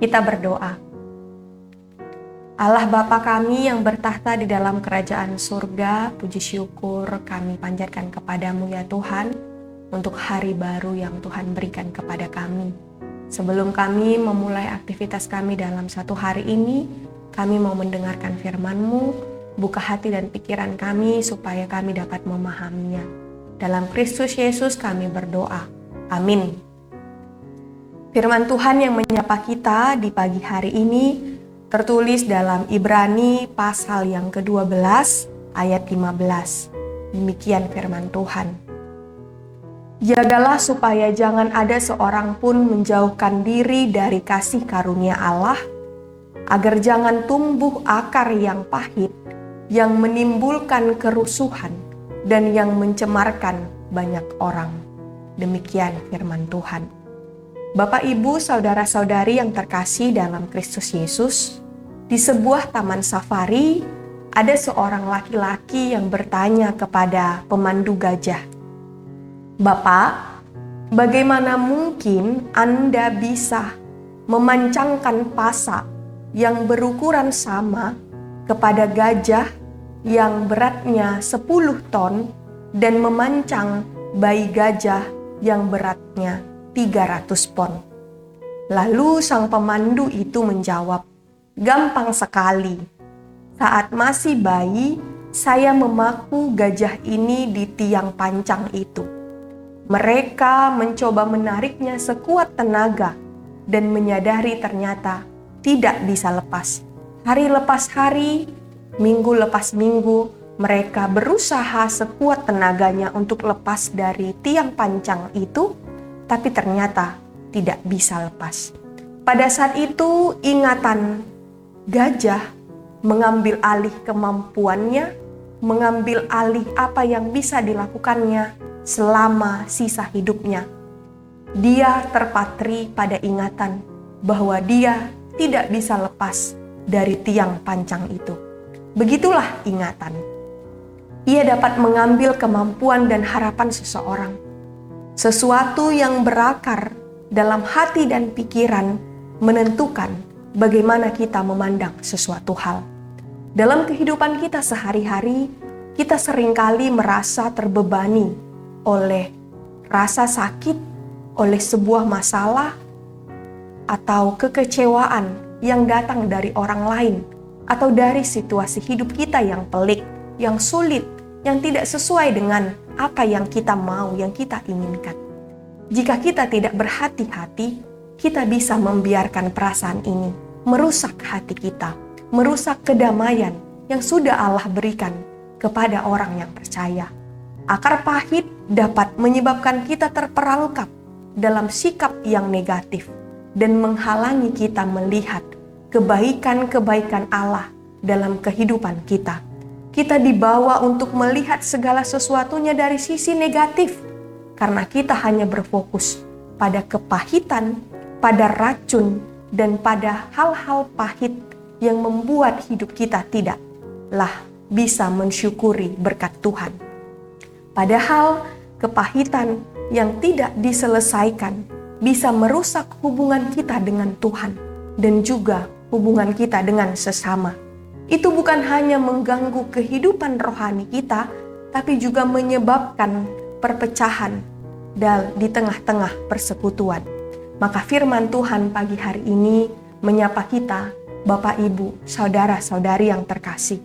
Kita berdoa. Allah Bapa kami yang bertahta di dalam kerajaan surga, puji syukur kami panjatkan kepadamu ya Tuhan, untuk hari baru yang Tuhan berikan kepada kami. Sebelum kami memulai aktivitas kami dalam satu hari ini, kami mau mendengarkan firman-Mu, buka hati dan pikiran kami supaya kami dapat memahaminya. Dalam Kristus Yesus kami berdoa. Amin. Firman Tuhan yang menyapa kita di pagi hari ini tertulis dalam Ibrani pasal yang ke-12 ayat 15. Demikian firman Tuhan. Jagalah supaya jangan ada seorang pun menjauhkan diri dari kasih karunia Allah, agar jangan tumbuh akar yang pahit, yang menimbulkan kerusuhan dan yang mencemarkan banyak orang. Demikian firman Tuhan. Bapak, Ibu, saudara-saudari yang terkasih dalam Kristus Yesus, di sebuah taman safari, ada seorang laki-laki yang bertanya kepada pemandu gajah, "Bapak, bagaimana mungkin Anda bisa memancangkan pasak yang berukuran sama kepada gajah yang beratnya 10 ton dan memancang bayi gajah yang beratnya 300 pon?" Lalu sang pemandu itu menjawab, "Gampang sekali. Saat masih bayi, saya memaku gajah ini di tiang pancang itu. Mereka mencoba menariknya sekuat tenaga dan menyadari ternyata tidak bisa lepas. Hari lepas hari, minggu lepas minggu, mereka berusaha sekuat tenaganya untuk lepas dari tiang pancang itu, tapi ternyata tidak bisa lepas. Pada saat itu ingatan gajah mengambil alih kemampuannya, mengambil alih apa yang bisa dilakukannya selama sisa hidupnya. Dia terpatri pada ingatan bahwa dia tidak bisa lepas dari tiang pancang itu. Begitulah ingatan. Ia dapat mengambil kemampuan dan harapan seseorang. Sesuatu yang berakar dalam hati dan pikiran menentukan bagaimana kita memandang sesuatu hal. Dalam kehidupan kita sehari-hari, kita seringkali merasa terbebani oleh rasa sakit, oleh sebuah masalah, atau kekecewaan yang datang dari orang lain, atau dari situasi hidup kita yang pelik, yang sulit, yang tidak sesuai dengan apa yang kita mau, yang kita inginkan. Jika kita tidak berhati-hati, kita bisa membiarkan perasaan ini merusak hati kita, merusak kedamaian yang sudah Allah berikan kepada orang yang percaya. Akar pahit dapat menyebabkan kita terperangkap dalam sikap yang negatif dan menghalangi kita melihat kebaikan-kebaikan Allah dalam kehidupan kita. Kita dibawa untuk melihat segala sesuatunya dari sisi negatif, karena kita hanya berfokus pada kepahitan, pada racun, dan pada hal-hal pahit yang membuat hidup kita tidaklah bisa mensyukuri berkat Tuhan. Padahal kepahitan yang tidak diselesaikan bisa merusak hubungan kita dengan Tuhan dan juga hubungan kita dengan sesama. Itu bukan hanya mengganggu kehidupan rohani kita, tapi juga menyebabkan perpecahan di tengah-tengah persekutuan. Maka firman Tuhan pagi hari ini menyapa kita, Bapak, Ibu, saudara-saudari yang terkasih.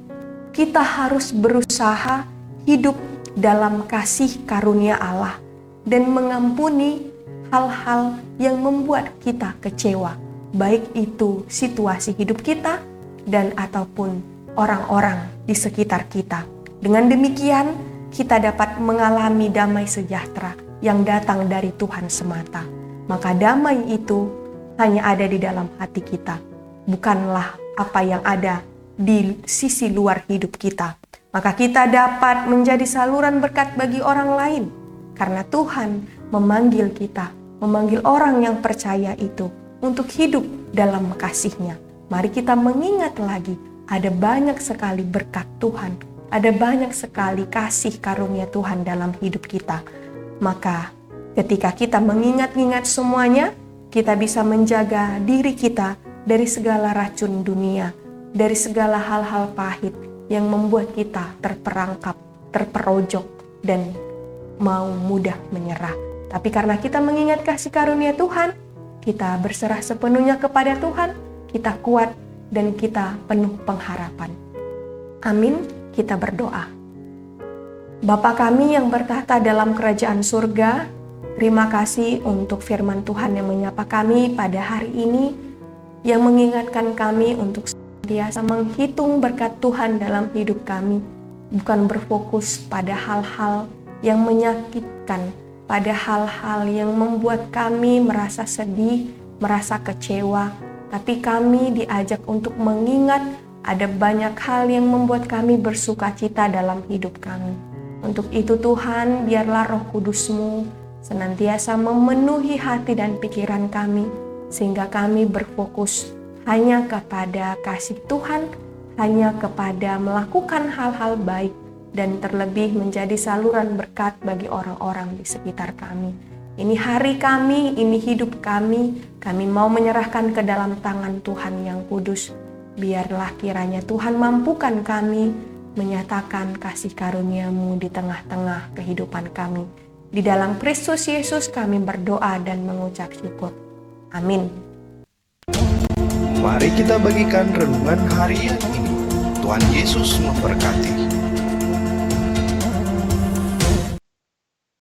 Kita harus berusaha hidup dalam kasih karunia Allah dan mengampuni hal-hal yang membuat kita kecewa, baik itu situasi hidup kita dan ataupun orang-orang di sekitar kita. Dengan demikian, kita dapat mengalami damai sejahtera yang datang dari Tuhan semata. Maka damai itu hanya ada di dalam hati kita, bukanlah apa yang ada di sisi luar hidup kita. Maka kita dapat menjadi saluran berkat bagi orang lain, karena Tuhan memanggil kita, memanggil orang yang percaya itu untuk hidup dalam kasih-Nya. Mari kita mengingat lagi, ada banyak sekali berkat Tuhan, ada banyak sekali kasih karunia Tuhan dalam hidup kita. Maka ketika kita mengingat-ingat semuanya, kita bisa menjaga diri kita dari segala racun dunia, dari segala hal-hal pahit yang membuat kita terperangkap, terperojok, dan mau mudah menyerah. Tapi karena kita mengingat kasih karunia Tuhan, kita berserah sepenuhnya kepada Tuhan, kita kuat dan kita penuh pengharapan. Amin, kita berdoa. Bapa kami yang bertahta dalam kerajaan surga, terima kasih untuk firman Tuhan yang menyapa kami pada hari ini, yang mengingatkan kami untuk senantiasa menghitung berkat Tuhan dalam hidup kami, bukan berfokus pada hal-hal yang menyakitkan, pada hal-hal yang membuat kami merasa sedih, merasa kecewa, tapi kami diajak untuk mengingat ada banyak hal yang membuat kami bersuka cita dalam hidup kami. Untuk itu Tuhan, biarlah Roh Kudus-Mu senantiasa memenuhi hati dan pikiran kami, sehingga kami berfokus hanya kepada kasih Tuhan, hanya kepada melakukan hal-hal baik, dan terlebih menjadi saluran berkat bagi orang-orang di sekitar kami. Ini hari kami, ini hidup kami mau menyerahkan ke dalam tangan Tuhan yang kudus. Biarlah kiranya Tuhan mampukan kami menyatakan kasih karunia-Mu di tengah-tengah kehidupan kami. Di dalam Kristus Yesus kami berdoa dan mengucap syukur. Amin. Mari kita bagikan renungan harian ini. Tuhan Yesus memberkati.